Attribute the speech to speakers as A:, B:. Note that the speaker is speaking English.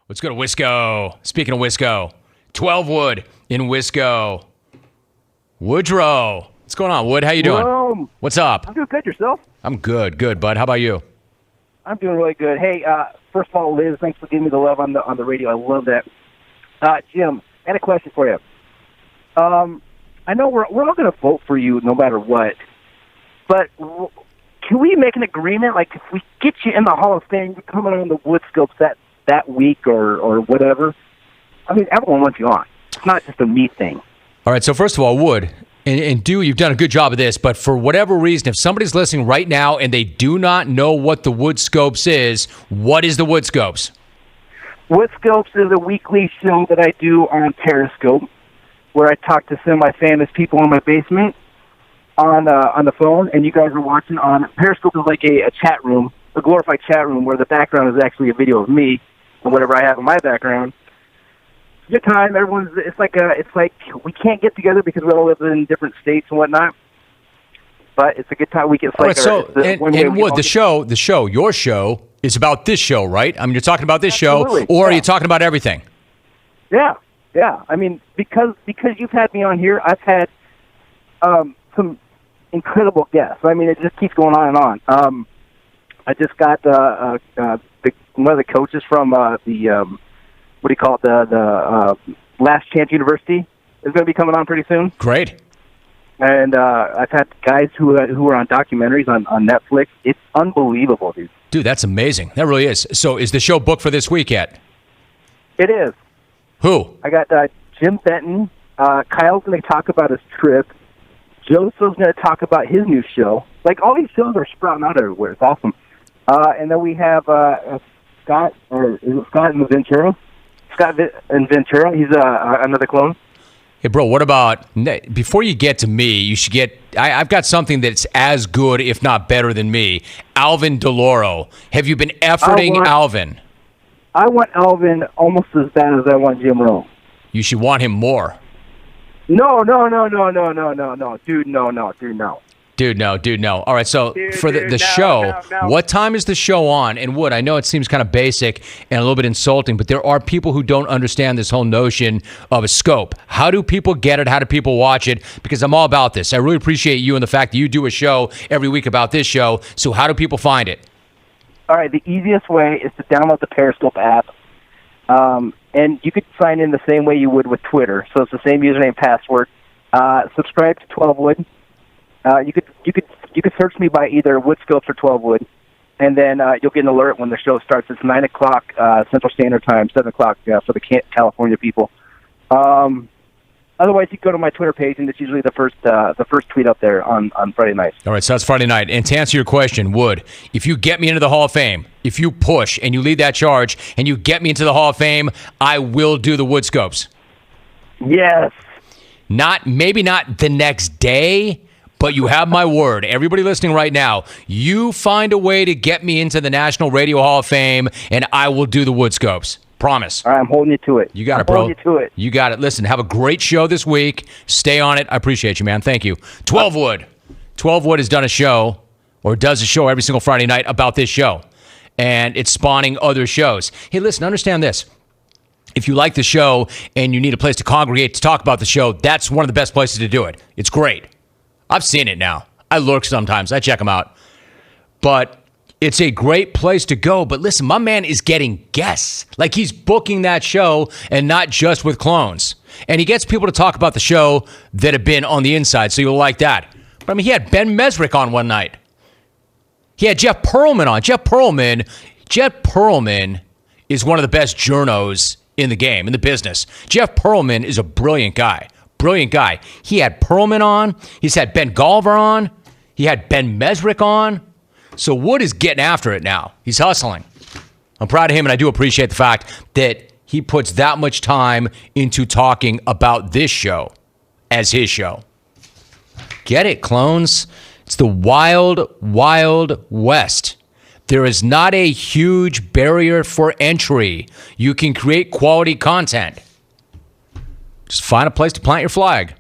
A: Let's go to Wisco. Speaking of Wisco, Twelvewood in Wisco. Woodrow. What's going on, Wood? How you doing? What's up?
B: I'm doing good. Yourself?
A: I'm good, bud. How about you?
B: I'm doing really good. Hey, first of all, Liz, thanks for giving me the love on the radio. I love that. Jim, I had a question for you. I know we're all going to vote for you no matter what, but can we make an agreement? Like, if we get you in the Hall of Fame, you're coming on the Woodscopes that week or whatever. I mean, everyone wants you on. It's not just a me thing.
A: All right, so first of all, Wood, and you've done a good job of this, but for whatever reason, if somebody's listening right now and they do not know what the Woodscopes is, what is the Woodscopes?
B: Woodscopes is a weekly show that I do on Periscope, where I talk to some of my famous people in my basement on the phone, and you guys are watching on Periscope. Is like a chat room, a glorified chat room, where the background is actually a video of me or whatever I have in my background. Good time. It's like we can't get together because we all live in different states and whatnot. But it's a good time.
A: Wood, your show is about this show, right? I mean, you're talking about this
B: Absolutely.
A: show, or are you talking about everything?
B: Yeah. I mean, because you've had me on here, I've had some incredible guests. I mean, it just keeps going on and on. I just got one of the coaches from the Last Chance University is going to be coming on pretty soon.
A: Great.
B: And I've had guys who are on documentaries on Netflix. It's unbelievable, dude.
A: Dude, that's amazing. That really is. So is the show booked for this week yet?
B: It is.
A: Who?
B: I got Jim Benton. Kyle's going to talk about his trip. Joseph's going to talk about his new show. Like, all these shows are sprouting out everywhere. It's awesome. And then we have Scott, or is it Scott in Ventura? Scott in Ventura. He's another clone.
A: Hey, bro, what about, before you get to me, you should get, I've got something that's as good, if not better than me. Alvin DeLauro. Have you been efforting Alvin?
B: I want Alvin almost as bad as I want Jim Rome.
A: You should want him more.
B: No. Dude, no.
A: Dude, no. All right, so for the show, what time is the show on? And Wood, I know it seems kind of basic and a little bit insulting, but there are people who don't understand this whole notion of a scope. How do people get it? How do people watch it? Because I'm all about this. I really appreciate you and the fact that you do a show every week about this show. So how do people find it?
B: All right, the easiest way is to download the Periscope app. And you could sign in the same way you would with Twitter. So it's the same username and password. Subscribe to Twelvewood. You could search me by either Woodscopes or Twelvewood, and then you'll get an alert when the show starts. It's 9 o'clock Central Standard Time, 7 o'clock for the California people. Otherwise, you can go to my Twitter page, and it's usually the first tweet up there on Friday night.
A: All right, so that's Friday night. And to answer your question, Wood, if you get me into the Hall of Fame, if you push and you lead that charge and you get me into the Hall of Fame, I will do the Woodscopes.
B: Yes.
A: Maybe not the next day, but you have my word. Everybody listening right now, you find a way to get me into the National Radio Hall of Fame, and I will do the Woodscopes. Promise.
B: All right, I'm holding you to it.
A: You got it, bro.
B: Holding you to it.
A: You got it. Listen, have a great show this week. Stay on it. I appreciate you, man. Thank you. Twelvewood. Twelvewood has done a show, or does a show every single Friday night about this show, and it's spawning other shows. Hey, listen, understand this. If you like the show and you need a place to congregate to talk about the show, that's one of the best places to do it. It's great. I've seen it now. I lurk sometimes. I check them out. But it's a great place to go. But listen, my man is getting guests. Like, he's booking that show, and not just with clones. And he gets people to talk about the show that have been on the inside, so you'll like that. But I mean, he had Ben Mesrick on one night. He had Jeff Pearlman on. Jeff Pearlman is one of the best journos in the game, in the business. Jeff Pearlman is a brilliant guy. Brilliant guy. He had Pearlman on. He's had Ben Golliver on. He had Ben Mesrick on. So Wood is getting after it now. He's hustling. I'm proud of him, and I do appreciate the fact that he puts that much time into talking about this show as his show. Get it, clones? It's the wild, wild west. There is not a huge barrier for entry. You can create quality content. Just find a place to plant your flag.